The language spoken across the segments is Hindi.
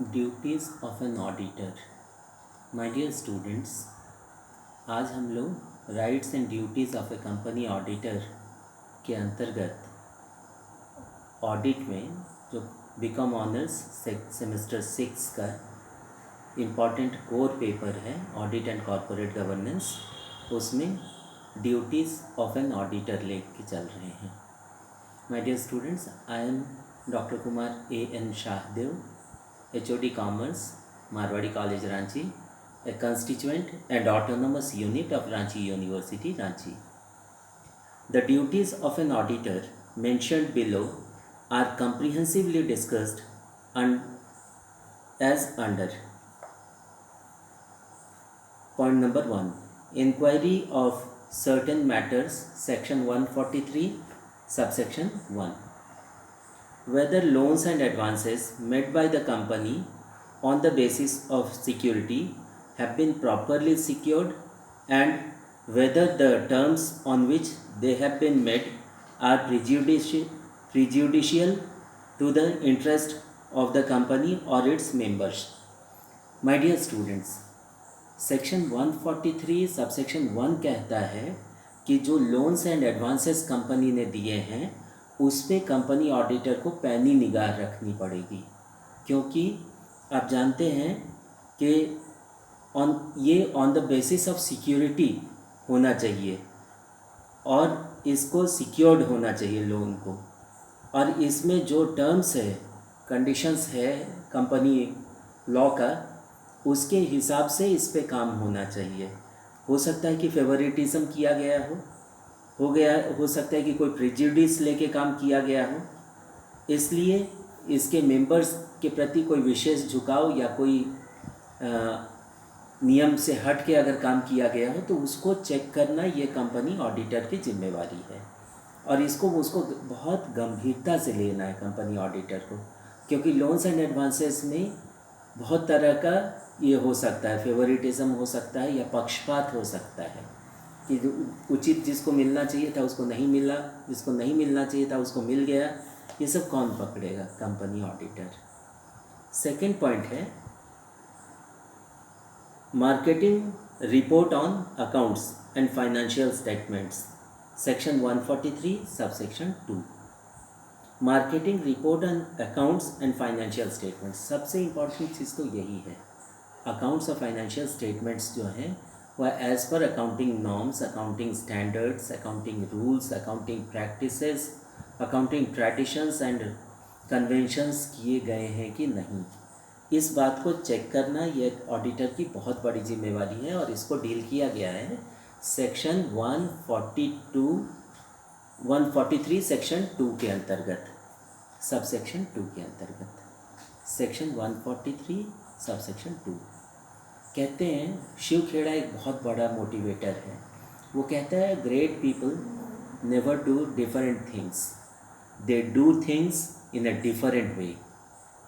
Duties of an auditor. My dear students, आज हम लोग rights and duties of a company auditor के अंतर्गत ऑडिट में जो बीकॉम ऑनर्स सेमेस्टर 6 का इम्पॉर्टेंट कोर पेपर है ऑडिट एंड कॉरपोरेट गवर्नेंस, उसमें ड्यूटीज़ ऑफ एन ऑडिटर लेके चल रहे हैं। My dear students, I am doctor Kumar A.N. Shahdeo, HOD Commerce, Marwadi College, Ranchi, a constituent and autonomous unit of Ranchi University, Ranchi. The duties of an auditor mentioned below are comprehensively discussed as under. Point number 1. Inquiry of certain matters, section 143, subsection 1. Whether loans and advances made by the company on the basis of security have been properly secured, and whether the terms on which they have been made are prejudicial to the interest of the company or its members. My dear students, section 143 subsection 1 कहता है कि जो लोन्स एंड एडवांसेस कंपनी ने दिए हैं उस पर कंपनी ऑडिटर को पैनी निगाह रखनी पड़ेगी, क्योंकि आप जानते हैं कि on the basis of security होना चाहिए और इसको सिक्योर्ड होना चाहिए लोन को, और इसमें जो टर्म्स है, कंडीशंस है कंपनी लॉ का, उसके हिसाब से इस पे काम होना चाहिए। हो सकता है कि फेवरेटिज्म किया गया हो सकता है कि कोई प्रेजुडिस लेके काम किया गया हो, इसलिए इसके मेंबर्स के प्रति कोई विशेष झुकाव या कोई नियम से हट के अगर काम किया गया हो तो उसको चेक करना ये कंपनी ऑडिटर की जिम्मेवारी है, और उसको बहुत गंभीरता से लेना है कंपनी ऑडिटर को, क्योंकि लोन्स एंड एडवांसेस में बहुत तरह का ये हो सकता है, फेवरेटिज्म हो सकता है या पक्षपात हो सकता है कि उचित जिसको मिलना चाहिए था उसको नहीं मिला, जिसको नहीं मिलना चाहिए था उसको मिल गया। ये सब कौन पकड़ेगा? Company auditor. सेकंड पॉइंट है marketing report on accounts and financial statements, section 143 subsection 2। Marketing report on accounts and financial statements, सबसे इम्पॉर्टेंट चीज़ तो यही है। अकाउंट्स और फाइनेंशियल स्टेटमेंट्स जो हैं वह as per accounting norms, accounting standards, accounting rules, accounting practices, accounting traditions and conventions किए गए हैं कि नहीं, इस बात को चेक करना ये ऑडिटर की बहुत बड़ी जिम्मेवारी है, और इसको डील किया गया है सेक्शन 143 सेक्शन 2 के अंतर्गत, सब सेक्शन 2 के अंतर्गत। सेक्शन 143 सब सेक्शन 2 कहते हैं, शिव खेड़ा एक बहुत बड़ा मोटिवेटर है। वो कहता है great people never do different things, they do things in a different way.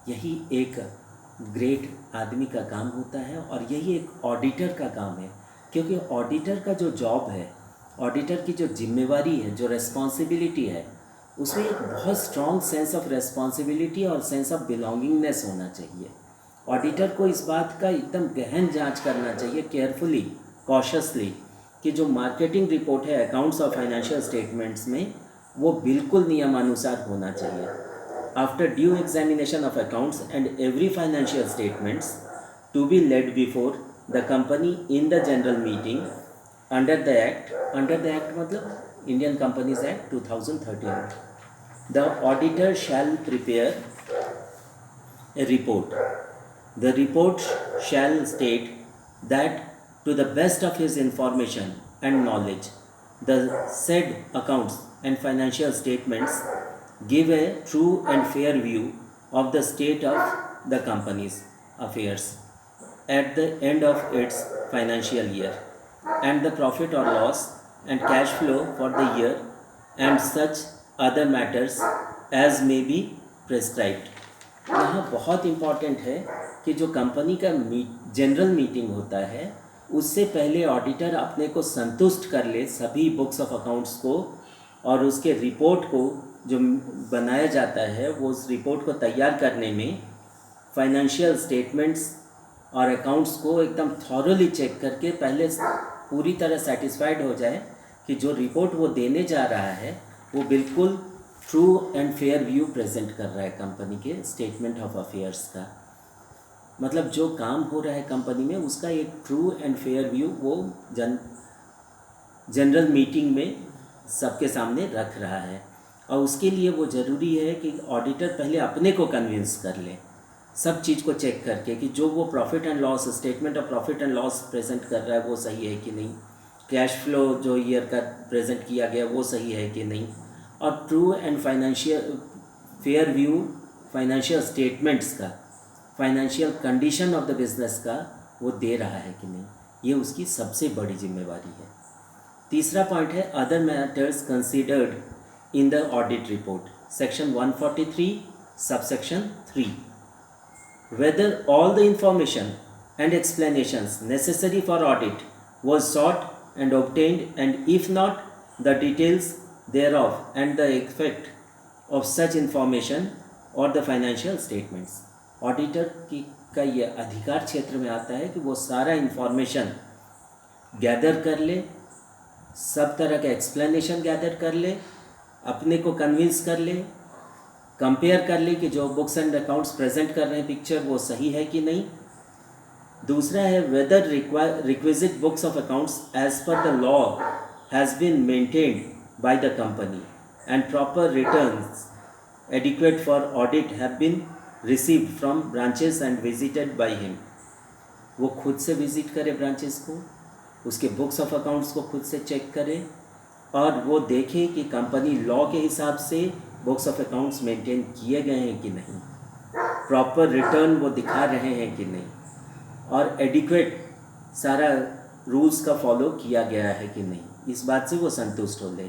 यही एक ग्रेट आदमी का काम होता है, और यही एक ऑडिटर का काम है, क्योंकि ऑडिटर का जो जॉब है, ऑडिटर की जो जिम्मेवारी है, जो रेस्पॉन्सिबिलिटी है, उसमें एक बहुत स्ट्रॉन्ग सेंस ऑफ रेस्पॉन्सिबिलिटी और सेंस ऑफ बिलोंगिंगनेस होना चाहिए। ऑडिटर को इस बात का एकदम गहन जांच करना चाहिए, केयरफुली, कॉशियसली, कि जो मार्केटिंग रिपोर्ट है अकाउंट्स और फाइनेंशियल स्टेटमेंट्स में, वो बिल्कुल नियमानुसार होना चाहिए। After due examination of accounts and every financial statements to be laid before the company in the general meeting under the act मतलब Indian companies act 2013, the auditor shall prepare a report. The report shall state that to the best of his information and knowledge, the said accounts and financial statements give a true and fair view of the state of the company's affairs at the end of its financial year, and the profit or loss and cash flow for the year, and such other matters as may be prescribed. यहाँ बहुत इम्पॉर्टेंट है कि जो कंपनी का जनरल मीटिंग होता है उससे पहले ऑडिटर अपने को संतुष्ट कर ले सभी बुक्स ऑफ अकाउंट्स को, और उसके रिपोर्ट को जो बनाया जाता है वो उस रिपोर्ट को तैयार करने में फाइनेंशियल स्टेटमेंट्स और अकाउंट्स को एकदम थॉरली चेक करके पहले पूरी तरह सेटिस्फाइड हो जाए कि जो रिपोर्ट वो देने जा रहा है वो बिल्कुल true and fair view present कर रहा है कंपनी के स्टेटमेंट ऑफ अफेयर्स का। मतलब जो काम हो रहा है कंपनी में उसका एक ट्रू एंड फेयर व्यू वो जनरल मीटिंग में सबके सामने रख रहा है। और उसके लिए वो ज़रूरी है कि ऑडिटर पहले अपने को कन्विंस कर ले सब चीज़ को चेक करके कि जो वो profit and loss statement of profit and loss present कर रहा है वो सही है कि नहीं, कैश फ्लो जो ईयर का प्रेजेंट किया गया वो सही है कि नहीं, और true and financial fair view financial statements का, financial condition of the business का वो दे रहा है कि नहीं। ये उसकी सबसे बड़ी जिम्मेवारी है। तीसरा पॉइंट है other matters considered in the audit report, section 143 subsection 3। Whether all the information and explanations necessary for audit was sought and obtained, and if not, the details thereof and the effect of such information or the financial statements। Auditor की का ये अधिकार क्षेत्र में आता है कि वो सारा इन्फॉर्मेशन गैदर कर ले, सब तरह का एक्सप्लेनेशन गैदर कर ले, अपने को कन्विंस कर ले, कंपेयर कर ले कि जो बुक्स एंड अकाउंट्स प्रेजेंट कर रहे हैं पिक्चर वो सही है कि नहीं। दूसरा है whether requisite books of accounts as per the law has been maintained by the company and proper returns adequate for audit have been received from branches and visited by him. वो खुद से विजिट करे ब्रांचेस को, उसके बुक्स ऑफ अकाउंट्स को खुद से चेक करे और वो देखे कि कंपनी लॉ के हिसाब से बुक्स ऑफ अकाउंट्स मेंटेन किए गए हैं कि नहीं, प्रॉपर रिटर्न वो दिखा रहे हैं कि नहीं, और एडिक्वेट सारा रूल्स का फॉलो किया गया है कि नहीं, इस बात से वो संतुष्ट हो ले।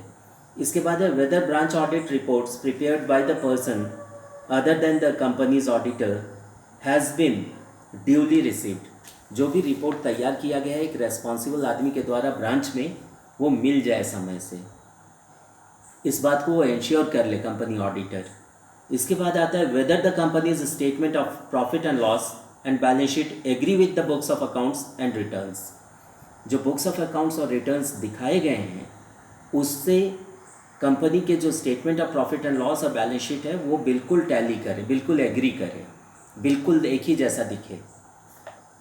इसके बाद है whether branch audit reports prepared by the person other than the company's auditor has been duly received. जो भी रिपोर्ट तैयार किया गया है एक रेस्पॉन्सिबल आदमी के द्वारा ब्रांच में वो मिल जाए समय से, इस बात को वो इंश्योर कर ले कंपनी ऑडिटर। इसके बाद आता है whether the company's statement of profit and loss and balance sheet agree with the books of accounts and returns. जो बुक्स ऑफ अकाउंट्स और रिटर्न्स दिखाए गए हैं उससे कंपनी के जो statement of profit and loss और बैलेंस शीट है वो बिल्कुल टैली करे, बिल्कुल एग्री करे, बिल्कुल एक ही जैसा दिखे।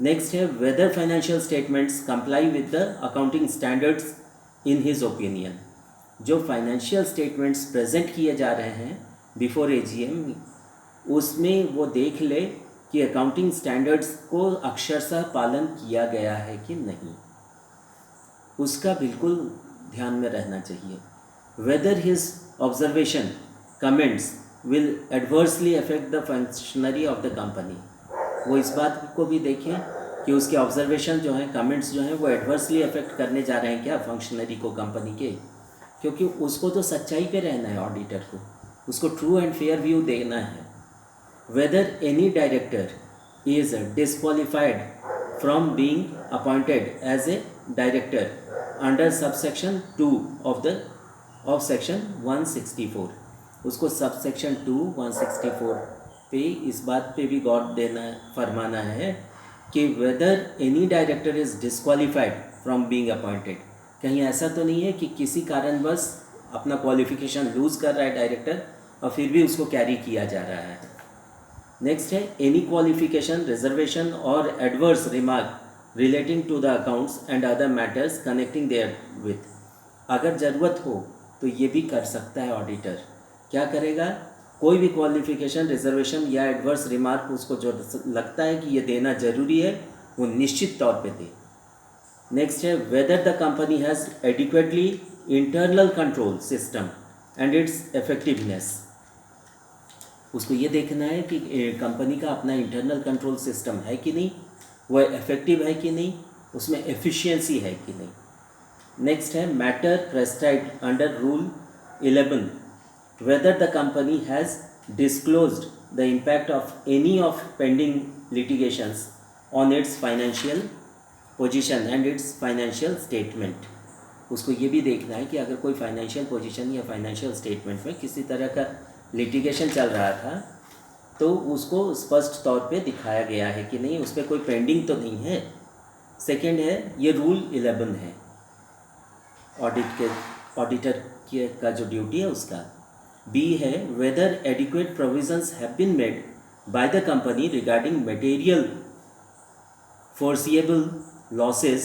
नेक्स्ट है weather financial statements comply with the accounting standards in his opinion. जो फाइनेंशियल स्टेटमेंट्स प्रेजेंट किए जा रहे हैं बिफोर एजीएम उसमें वो देख ले कि अकाउंटिंग स्टैंडर्ड्स को अक्षरशः पालन किया गया है कि नहीं, उसका बिल्कुल ध्यान में रहना चाहिए। Weather his observation comments will adversely affect the functionary of the company. वो इस बात को भी देखें कि उसके ऑब्जर्वेशन जो हैं, कमेंट्स जो हैं वो एडवर्सली अफेक्ट करने जा रहे हैं क्या फंक्शनरी को कंपनी के, क्योंकि उसको तो सच्चाई पे रहना है ऑडिटर को, उसको ट्रू एंड फेयर व्यू देना है। Whether any director is disqualified from being appointed as a director under subsection 2 of section 164। उसको सबसेक्शन 2 164 पे इस बात पे भी गौर देना फरमाना है कि weather any director is disqualified from being appointed. कहीं ऐसा तो नहीं है कि किसी कारणवश अपना क्वालिफिकेशन लूज़ कर रहा है डायरेक्टर और फिर भी उसको कैरी किया जा रहा है। नेक्स्ट है एनी क्वालिफिकेशन रिजर्वेशन और adverse remark relating to the accounts and other matters connecting therewith. अगर ज़रूरत हो तो ये भी कर सकता है ऑडिटर। क्या करेगा, कोई भी क्वालिफिकेशन रिजर्वेशन या एडवर्स रिमार्क उसको जो लगता है कि ये देना ज़रूरी है वो निश्चित तौर पे दे। नेक्स्ट है whether the company has adequately internal control system and it's effectiveness. उसको ये देखना है कि कंपनी का अपना इंटरनल कंट्रोल सिस्टम है कि नहीं, वह इफेक्टिव है कि नहीं, उसमें एफिशिएंसी है कि नहीं। नेक्स्ट है matter prescribed under rule 11 whether the company has disclosed the impact of any of pending litigations on it's financial position and it's financial statement. उसको ये भी देखना है कि अगर कोई फाइनेंशियल पोजीशन या फाइनेंशियल स्टेटमेंट में किसी तरह का लिटिगेशन चल रहा था तो उसको स्पष्ट तौर पे दिखाया गया है कि नहीं, उस पर कोई पेंडिंग तो नहीं है। सेकंड है, ये रूल 11 है ऑडिटर का जो ड्यूटी है उसका। बी है, whether adequate provisions have been made by the company regarding material foreseeable losses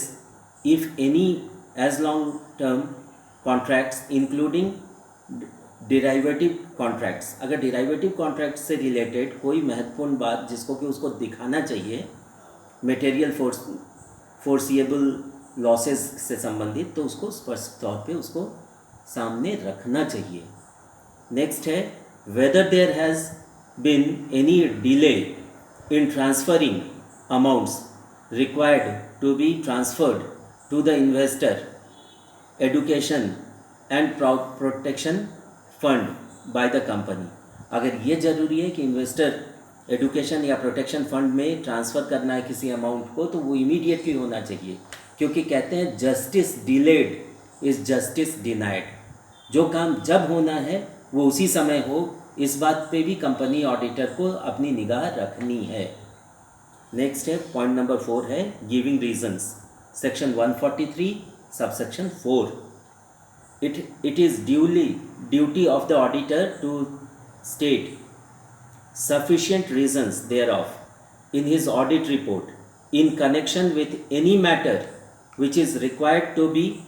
if any as long term contracts including derivative contracts। अगर derivative contracts से रिलेटेड कोई महत्वपूर्ण बात जिसको कि उसको दिखाना चाहिए मटेरियल फोर्सिएबल लॉसेस से संबंधित, तो उसको स्पष्ट तौर पे उसको सामने रखना चाहिए। नेक्स्ट है, whether there has been any delay in transferring amounts required to be transferred to the investor education and protection fund by the company। अगर ये ज़रूरी है कि इन्वेस्टर एडुकेशन या प्रोटेक्शन फंड में ट्रांसफ़र करना है किसी अमाउंट को, तो वो इमीडिएटली होना चाहिए, क्योंकि कहते हैं justice delayed is justice denied. जो काम जब होना है वो उसी समय हो, इस बात पे भी कंपनी ऑडिटर को अपनी निगाह रखनी है। नेक्स्ट है पॉइंट नंबर 4 है giving reasons. Section 143 subsection 4, it is duty of the auditor to state sufficient reasons thereof in his audit report in connection with any matter which is required to be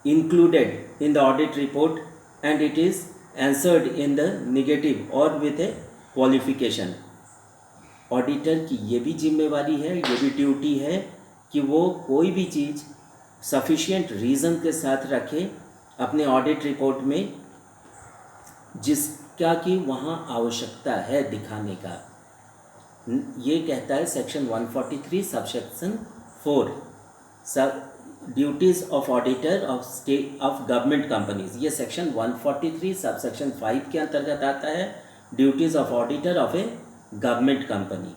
included in the audit report, and it is answered in the negative or with a qualification। Auditor की ये भी जिम्मेवारी है, ये भी ड्यूटी है कि वो कोई भी चीज़ सफिशिएंट रीज़न के साथ रखे अपने ऑडिट रिपोर्ट में, जिसका कि वहाँ आवश्यकता है दिखाने का। ये कहता है सेक्शन 143 सबसेक्शन 4, सब duties of auditor of state of government companies. ये सेक्शन 143 सबसेक्शन 5 के अंतर्गत आता है, duties of auditor of A government company.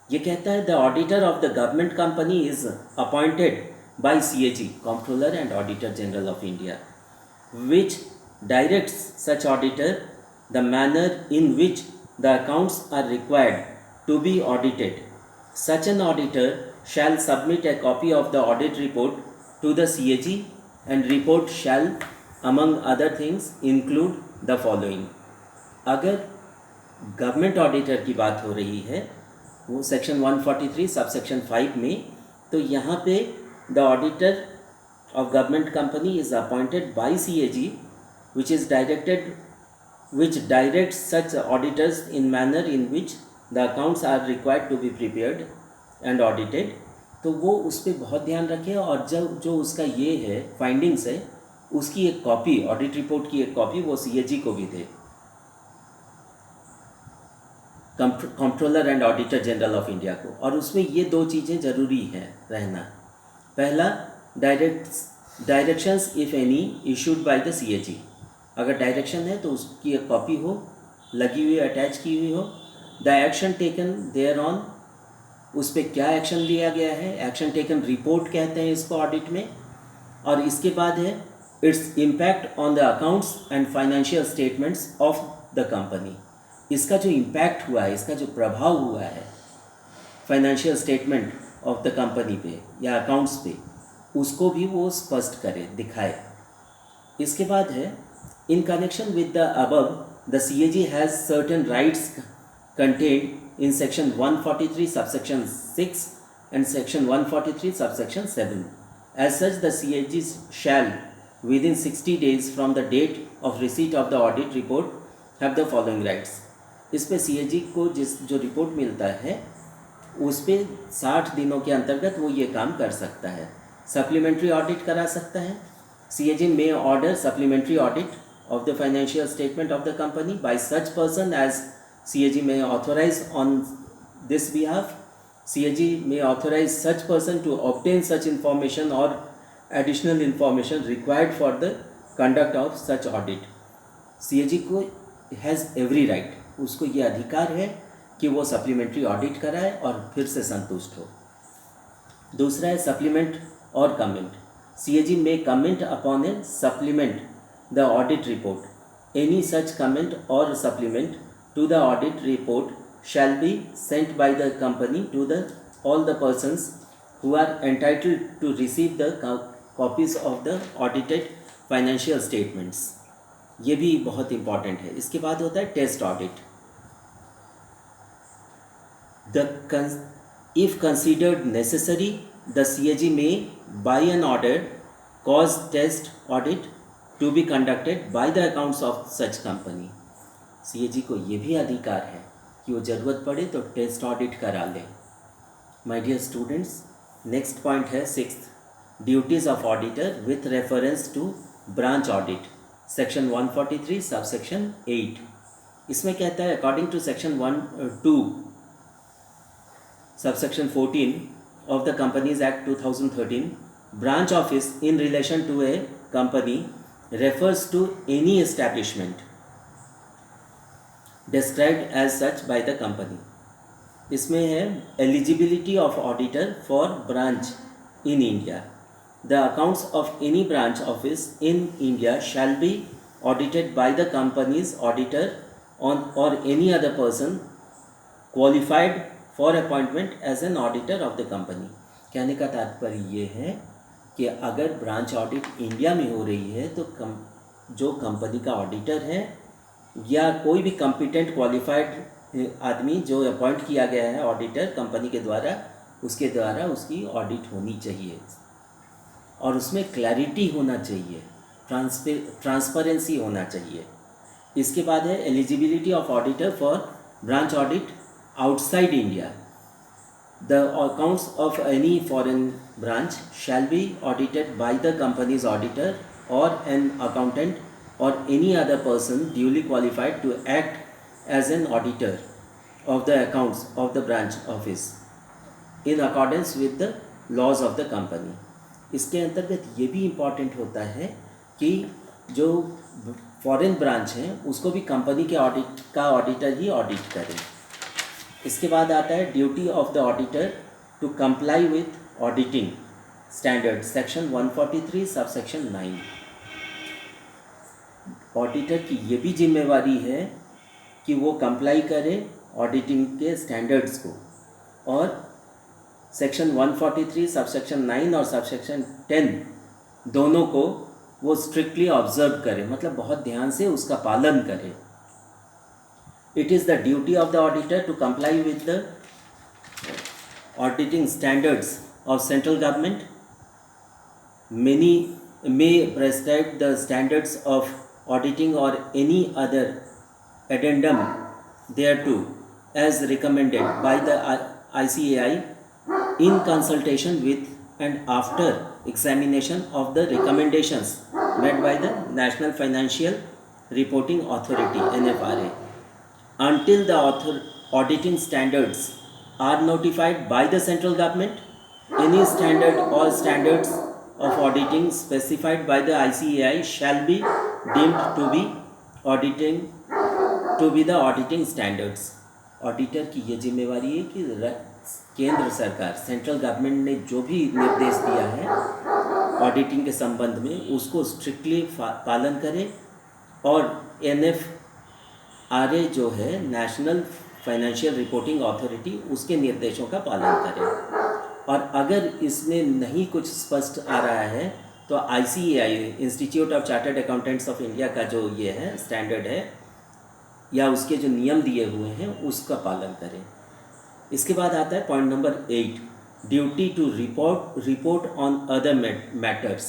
ये कहता है the auditor of the government company is appointed by CAG, controller and auditor general of India, which directs such auditor the manner in which the accounts are required to be audited. Such an auditor shall submit a copy of the audit report to the CAG, and report shall among other things include the following। अगर गवर्नमेंट ऑडिटर की बात हो रही है वो सेक्शन 143 सबसेक्शन 5 में, तो यहाँ पे the auditor of government company is appointed by CAG, which directs such auditors in manner in which the accounts are required to be prepared and audited। तो वो उस पर बहुत ध्यान रखे, और जो उसका ये है फाइंडिंग्स है उसकी एक कॉपी, ऑडिट रिपोर्ट की एक कॉपी वो CAG को भी दे, controller and auditor general of India को। और उसमें ये दो चीज़ें ज़रूरी हैं रहना। पहला, directions if any issued by the CAG। अगर डायरेक्शन है तो उसकी एक कॉपी हो, लगी हुई अटैच की हुई हो। The action taken thereon, उस पर क्या एक्शन लिया गया है, एक्शन टेकन रिपोर्ट कहते हैं इसको ऑडिट में। और इसके बाद है its impact on the accounts and financial statements of the company. इसका जो इम्पैक्ट हुआ है, इसका जो प्रभाव हुआ है financial statement of the company पे या अकाउंट्स पे, उसको भी वो स्पष्ट करे, दिखाए। इसके बाद है in connection with the above the CAG has certain rights contained in section 143 subsection 6 and section 143 subsection 7। As such, the CAG shall within 60 days from the date of receipt of the audit report have the following rights। इस पे CAG को जो रिपोर्ट मिलता है उस पे 60 दिनों के अंतर्गत वो ये काम कर सकता है। सप्लीमेंट्री ऑडिट करा सकता है। CAG may order supplementary audit of the financial statement of the company by such person as CAG may authorize on this behalf। CAG may authorize such person to obtain such information or additional information required for the conduct of such audit। CAG को has every right, उसको ये अधिकार है कि वो सप्लीमेंट्री ऑडिट कराए और फिर से संतुष्ट हो। दूसरा है सप्लीमेंट और comment. CAG may comment upon a supplement the audit report। Any such comment or supplement to the audit report shall be sent by the company to the all the persons who are entitled to receive the copies of the audited financial statements. ये भी बहुत इंपॉर्टेंट है. इसके बाद होता है test audit. If considered necessary, the CAG may, by an order, cause test audit to be conducted by the accounts of such company. CAG को ये भी अधिकार है कि वो ज़रूरत पड़े तो टेस्ट ऑडिट करा ले. My dear students, next point है 6th, duties of auditor with reference to branch audit, section 143 subsection 8. इसमें कहता है according to section 2 subsection 14 of the Companies Act 2013, branch office in relation to a company refers to any establishment described as such by the company. इसमें है eligibility of auditor for branch in India. The accounts of any branch office in India shall be audited by the company's auditor or any other person qualified for appointment as an auditor of the company. कहने का तात्पर्य ये है कि अगर ब्रांच ऑडिट इंडिया में हो रही है तो जो कंपनी का ऑडिटर है या कोई भी कॉम्पिटेंट क्वालिफाइड आदमी जो अपॉइंट किया गया है ऑडिटर कंपनी के द्वारा, उसके द्वारा उसकी ऑडिट होनी चाहिए और उसमें क्लैरिटी होना चाहिए, ट्रांसपेरेंसी होना चाहिए. इसके बाद है eligibility of auditor for branch audit outside India. The accounts of any foreign branch shall be audited by the company's auditor or an accountant or any other person duly qualified to act as an auditor of the accounts of the branch office in accordance with the laws of the company. इसके अंतर्गत ये भी इम्पॉर्टेंट होता है कि जो फॉरेन ब्रांच हैं उसको भी कंपनी के ऑडिटर ही ऑडिट करें. इसके बाद आता है duty of the auditor to comply with auditing standard, section 143 subsection 9. Auditor की ये भी जिम्मेवारी है कि वो कंप्लाई करे ऑडिटिंग के स्टैंडर्ड्स को, और सेक्शन 143 सबसेक्शन 9 और सबसेक्शन 10 दोनों को वो स्ट्रिक्टली ऑब्जर्व करे, मतलब बहुत ध्यान से उसका पालन करे. It is the duty of the auditor to comply with the auditing standards of central government. Many may prescribe the standards of auditing or any other addendum thereto as recommended by the ICAI in consultation with and after examination of the recommendations made by the National Financial Reporting Authority (NFRA). Until the auditing standards are notified by the central government, any standard or standards of auditing specified by the ICAI shall be deemed to be the auditing standards. Auditor की ये जिम्मेवारी है कि केंद्र सरकार, सेंट्रल गवर्नमेंट ने जो भी निर्देश दिया है ऑडिटिंग के संबंध में उसको स्ट्रिक्टली पालन करे, और NFRA जो है नेशनल फाइनेंशियल रिपोर्टिंग अथॉरिटी उसके निर्देशों का पालन करें. और अगर इसमें नहीं कुछ स्पष्ट आ रहा है तो ICAI institute of chartered accountants of India का जो ये है स्टैंडर्ड है या उसके जो नियम दिए हुए हैं उसका पालन करें. इसके बाद आता है point number 8, duty to report on other matters,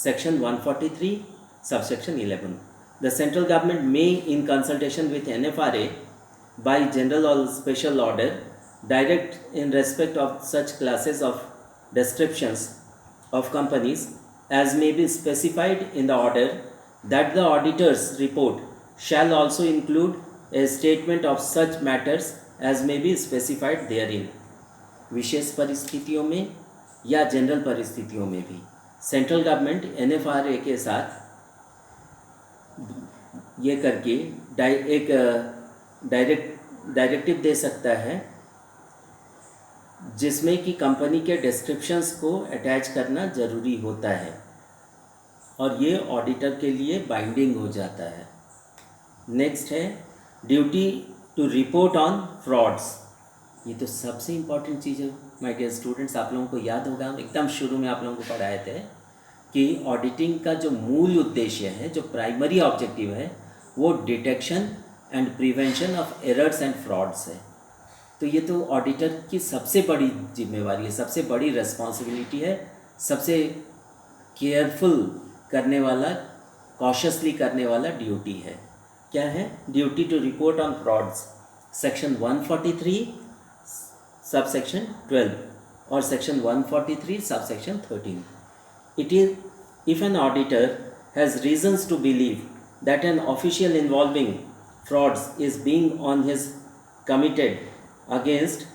section 143 subsection 11. The central government may, in consultation with NFRA, by general or special order, direct in respect of such classes of descriptions of companies as may be specified in the order, that the auditor's report shall also include a statement of such matters as may be specified therein. विशेष परिस्थितियों में या जनरल परिस्थितियों में भी सेंट्रल गवर्नमेंट NFRA के साथ ये करके एक डायरेक्टिव दे सकता है जिसमें कि कंपनी के डिस्क्रिप्शंस को अटैच करना ज़रूरी होता है और ये ऑडिटर के लिए बाइंडिंग हो जाता है. नेक्स्ट है duty to report on frauds. ये तो सबसे इम्पॉर्टेंट चीज़ है माय डियर स्टूडेंट्स। आप लोगों को याद होगा, हम एकदम शुरू में आप लोगों को पढ़ाए थे कि ऑडिटिंग का जो मूल उद्देश्य है, जो प्राइमरी ऑब्जेक्टिव है, वो detection and prevention of errors and frauds है। तो ये तो ऑडिटर की सबसे बड़ी जिम्मेवारी है, सबसे बड़ी रिस्पॉन्सिबिलिटी है, सबसे केयरफुल करने वाला, कॉशियसली करने वाला ड्यूटी है। क्या है? Duty to report on frauds, section 143 sub section 12 और सेक्शन 143 सब सेक्शन 13। It is if an auditor has reasons to believe that an official involving frauds is being on his committed against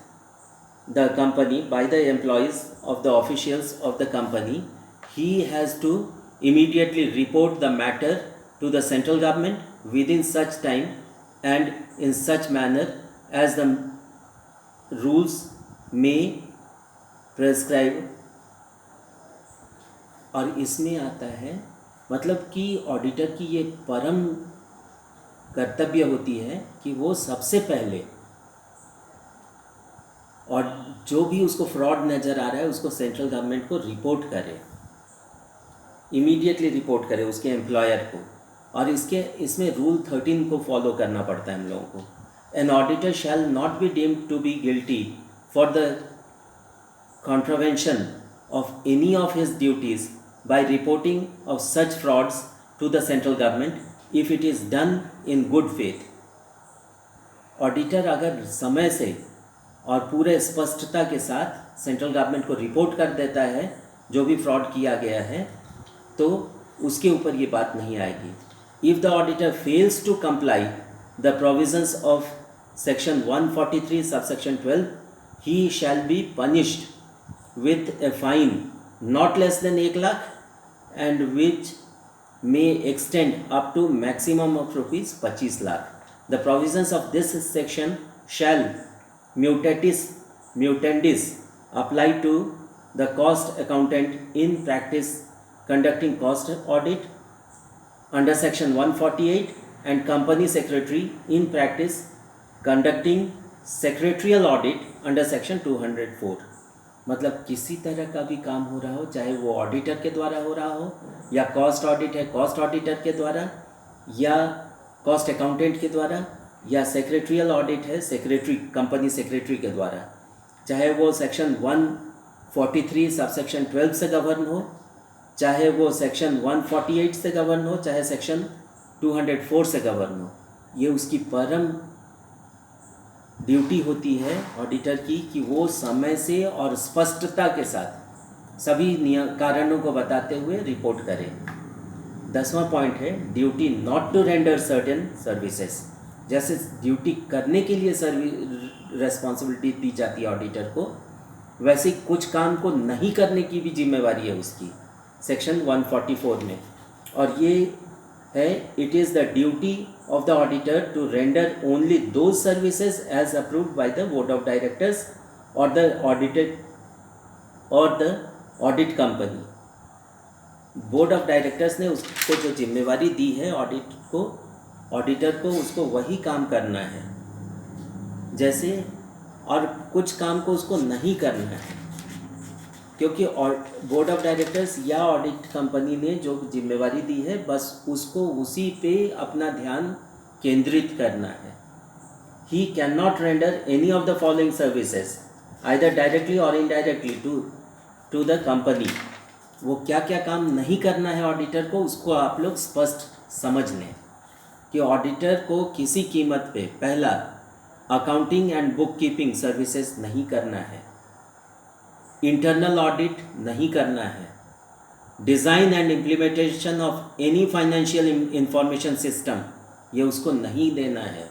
the company by the employees of the officials of the company, he has to immediately report the matter to the central government within such time and in such manner as the rules may prescribe। और इसमें आता है मतलब कि ऑडिटर की ये परम कर्तव्य होती है कि वो सबसे पहले, और जो भी उसको फ्रॉड नज़र आ रहा है उसको सेंट्रल गवर्नमेंट को रिपोर्ट करे, इमीडिएटली रिपोर्ट करे उसके एम्प्लॉयर को। और इसमें रूल 13 को फॉलो करना पड़ता है हम लोगों को। An auditor shall not be deemed to be guilty for the contravention of any of his duties by reporting of such frauds to the central government if it is done in good faith। Auditor अगर समय से और पूरे स्पष्टता के साथ सेंट्रल गवर्नमेंट को रिपोर्ट कर देता है जो भी फ्रॉड किया गया है, तो उसके ऊपर ये बात नहीं आएगी। If the auditor fails to comply the provisions of section 143 subsection 12, he shall be punished with a fine not less than 1 lakh and which may extend up to maximum of rupees 25 lakh। The provisions of this section shall mutandis apply to the cost accountant in practice conducting cost audit under section 148 and company secretary in practice conducting secretarial audit under section 204। मतलब किसी तरह का भी काम हो रहा हो, चाहे वो ऑडिटर के द्वारा हो रहा हो या कॉस्ट ऑडिट है कॉस्ट ऑडिटर के द्वारा या कॉस्ट अकाउंटेंट के द्वारा या सेक्रेटरियल ऑडिट है सेक्रेटरी कंपनी सेक्रेटरी के द्वारा, चाहे वो सेक्शन 143 सब सेक्शन 12 से गवर्न हो, चाहे वो सेक्शन 148 से गवर्न हो, चाहे सेक्शन 204 से गवर्न हो, ये उसकी परम ड्यूटी होती है ऑडिटर की कि वो समय से और स्पष्टता के साथ सभी कारणों को बताते हुए रिपोर्ट करें। 10वां पॉइंट है duty not to render certain services. जैसे ड्यूटी करने के लिए रेस्पॉन्सिबिलिटी दी जाती है ऑडिटर को, वैसे कुछ काम को नहीं करने की भी जिम्मेवारी है उसकी सेक्शन 144 में। और ये है it is the duty of the auditor to render only those services as approved by the board of directors or the audit company। Board of directors ने उसको जो जिम्मेवारी दी है ऑडिटर को उसको वही काम करना है जैसे, और कुछ काम को उसको नहीं करना है क्योंकि बोर्ड ऑफ डायरेक्टर्स या ऑडिट कंपनी ने जो जिम्मेवारी दी है बस उसको उसी पे अपना ध्यान केंद्रित करना है। He can not render any of the following services either directly और इनडायरेक्टली टू द कंपनी। वो क्या क्या काम नहीं करना है ऑडिटर को, उसको आप लोग स्पष्ट समझ लें कि ऑडिटर को किसी कीमत पे पहला accounting and book keeping services नहीं करना है, इंटरनल ऑडिट नहीं करना है, design and implementation of any financial information system ये उसको नहीं देना है,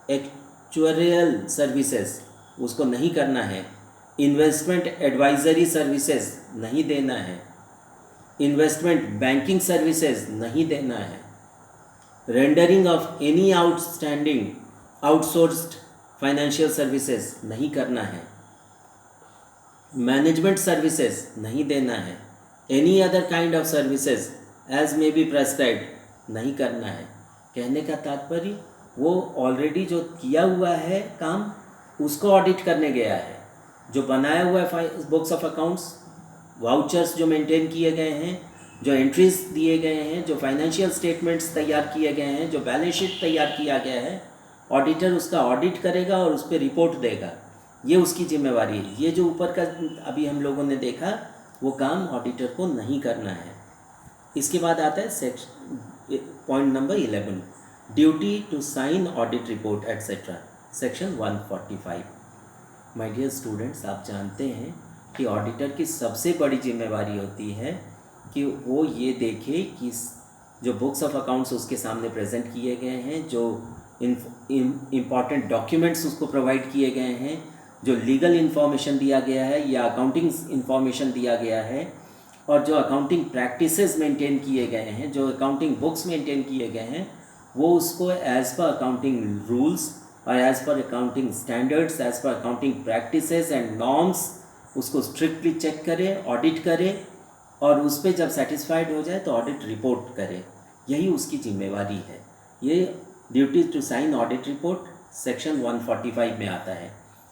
एक्चुअरियल सर्विसेज उसको नहीं करना है, इन्वेस्टमेंट एडवाइजरी सर्विसेज नहीं देना है, इन्वेस्टमेंट बैंकिंग सर्विसेज नहीं देना है, rendering of any outstanding outsourced financial services नहीं करना है, मैनेजमेंट सर्विसेज नहीं देना है, any other kind of services as may be prescribed नहीं करना है। कहने का तात्पर्य वो ऑलरेडी जो किया हुआ है काम उसको ऑडिट करने गया है, जो बनाया हुआ है बुक्स ऑफ अकाउंट्स, वाउचर्स जो मेंटेन किए गए हैं, जो एंट्रीज दिए गए हैं, जो फाइनेंशियल स्टेटमेंट्स तैयार किए गए हैं, जो बैलेंस शीट तैयार किया गया है, ऑडिटर उसका ऑडिट करेगा और उस पर रिपोर्ट देगा। ये उसकी जिम्मेवारी है। ये जो ऊपर का अभी हम लोगों ने देखा वो काम ऑडिटर को नहीं करना है। इसके बाद आता है section point number 11, duty to sign audit report etcetera, section 145। My dear students, आप जानते हैं कि ऑडिटर की सबसे बड़ी जिम्मेवारी होती है कि वो ये देखे कि जो बुक्स ऑफ अकाउंट्स उसके सामने प्रेजेंट किए गए हैं, जो इम्पॉर्टेंट डॉक्यूमेंट्स उसको प्रोवाइड किए गए हैं, जो लीगल इन्फॉर्मेशन दिया गया है या अकाउंटिंग इन्फॉर्मेशन दिया गया है, और जो अकाउंटिंग प्रैक्टिसेस मेंटेन किए गए हैं, जो अकाउंटिंग बुक्स मेंटेन किए गए हैं, वो उसको एज़ पर अकाउंटिंग रूल्स और as per accounting standards, as per accounting practices and norms उसको स्ट्रिक्टली चेक करे, ऑडिट करे, और उस पर जब सेटिस्फाइड हो जाए तो ऑडिट रिपोर्ट करे। यही उसकी जिम्मेवारी है। ये duty to sign audit report section 145 में आता है,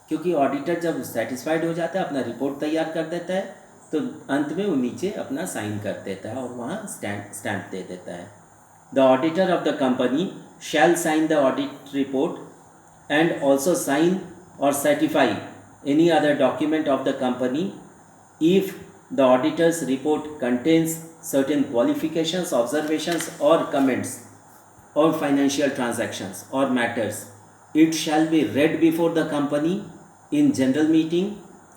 क्योंकि ऑडिटर जब सेटिस्फाइड हो जाता है, अपना रिपोर्ट तैयार कर देता है, तो अंत में वो नीचे अपना साइन कर देता है और वहाँ स्टैम्प दे देता है। The auditor of the company shall sign the audit report and also sign और certify any other document of the company if the auditor's report contains certain qualifications, observations or comments or financial transactions or matters. It shall be read before the company in general meeting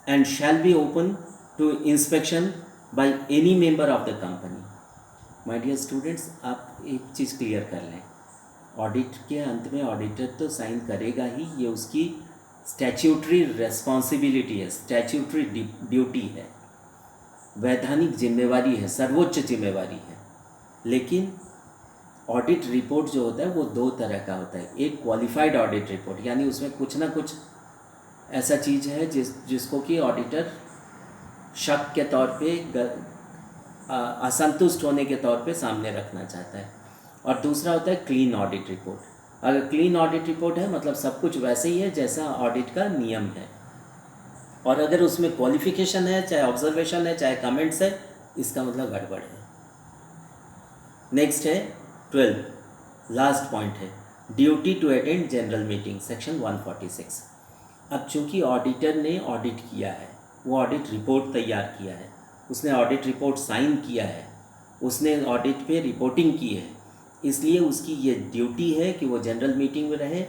and shall be open to inspection by any member of the company. My dear students, आप एक चीज़ क्लियर कर लें, ऑडिट के अंत में ऑडिटर तो साइन करेगा ही, ये उसकी स्टैट्यूटरी रेस्पॉन्सिबिलिटी है, स्टैट्यूटरी ड्यूटी है, वैधानिक जिम्मेवारी है, सर्वोच्च जिम्मेवारी है। लेकिन ऑडिट रिपोर्ट जो होता है वो दो तरह का होता है। एक क्वालिफाइड ऑडिट रिपोर्ट, यानी उसमें कुछ ना कुछ ऐसा चीज़ है जिसको कि ऑडिटर शक के तौर पे, असंतुष्ट होने के तौर पे सामने रखना चाहता है। और दूसरा होता है क्लीन ऑडिट रिपोर्ट। अगर क्लीन ऑडिट रिपोर्ट है मतलब सब कुछ वैसे ही है जैसा ऑडिट का नियम है, और अगर उसमें क्वालिफिकेशन है, चाहे ऑब्जर्वेशन है, चाहे कमेंट्स है, इसका मतलब गड़बड़ है। नेक्स्ट है 12, लास्ट पॉइंट है duty to attend general meeting, section 146। अब चूंकि ऑडिटर ने ऑडिट किया है, वो ऑडिट रिपोर्ट तैयार किया है, उसने ऑडिट रिपोर्ट साइन किया है, उसने ऑडिट पे रिपोर्टिंग की है, इसलिए उसकी ये ड्यूटी है कि वो जनरल मीटिंग में रहे,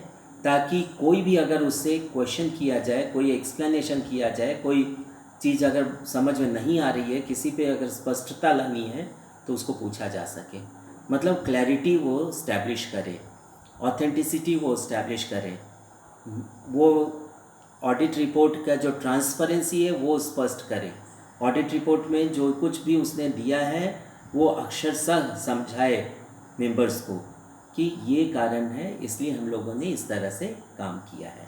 ताकि कोई भी अगर उससे क्वेश्चन किया जाए, कोई एक्सप्लेनेशन किया जाए, कोई चीज़ अगर समझ में नहीं आ रही है, किसी पे अगर स्पष्टता लानी है तो उसको पूछा जा सके। मतलब क्लैरिटी वो इस्टेब्लिश करे, ऑथेंटिसिटी वो इस्टेब्लिश करे, वो ऑडिट रिपोर्ट का जो ट्रांसपेरेंसी है वो स्पष्ट करे, ऑडिट रिपोर्ट में जो कुछ भी उसने दिया है वो अक्षरशः समझाए मेंबर्स को कि ये कारण है, इसलिए हम लोगों ने इस तरह से काम किया है।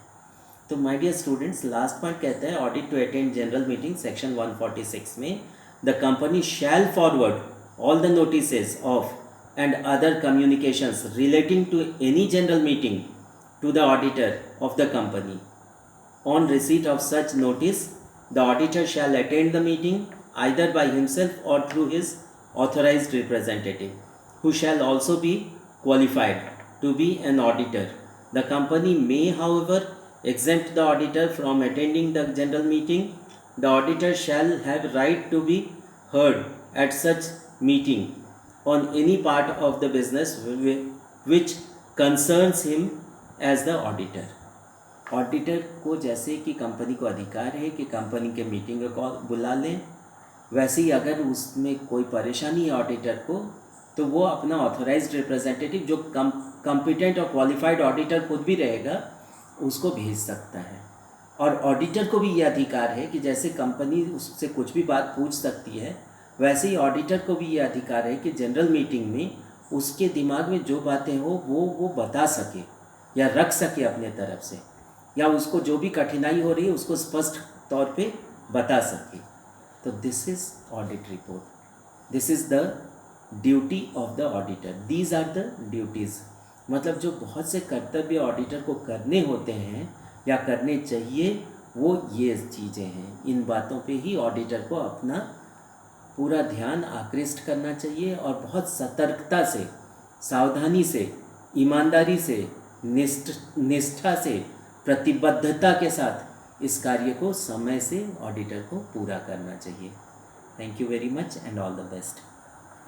तो my dear students, last point कहते हैं audit to attend general meeting, section 146 में the company shall forward all the notices of and other communications relating to any general meeting to the auditor of the company. On receipt of such notice the auditor shall attend the meeting either by himself or through his authorised representative, who shall also be qualified to be an auditor. The company may, however, exempt the auditor from attending the general meeting. The auditor shall have right to be heard at such meeting on any part of the business which concerns him as the auditor. Auditor को जैसे कि कंपनी को अधिकार है कि कंपनी के मीटिंग को बुला लें, वैसे ही अगर उसमें कोई परेशानी है ऑडिटर को, तो वो अपना ऑथोराइज्ड रिप्रेजेंटेटिव जो कॉम्पिटेंट और क्वालिफाइड ऑडिटर खुद भी रहेगा उसको भेज सकता है। और ऑडिटर को भी ये अधिकार है कि जैसे कंपनी उससे कुछ भी बात पूछ सकती है, वैसे ही ऑडिटर को भी ये अधिकार है कि जनरल मीटिंग में उसके दिमाग में जो बातें हो वो बता सके या रख सके अपने तरफ से, या उसको जो भी कठिनाई हो रही है उसको स्पष्ट तौर पे बता सके। तो this is audit report, this is the duty of the auditor, these are the duties. मतलब जो बहुत से कर्तव्य ऑडिटर को करने होते हैं या करने चाहिए, वो ये चीज़ें हैं। इन बातों पे ही ऑडिटर को अपना पूरा ध्यान आकृष्ट करना चाहिए और बहुत सतर्कता से, सावधानी से, ईमानदारी से, निष्ठा से, प्रतिबद्धता के साथ इस कार्य को समय से ऑडिटर को पूरा करना चाहिए। Thank you very much and all the best.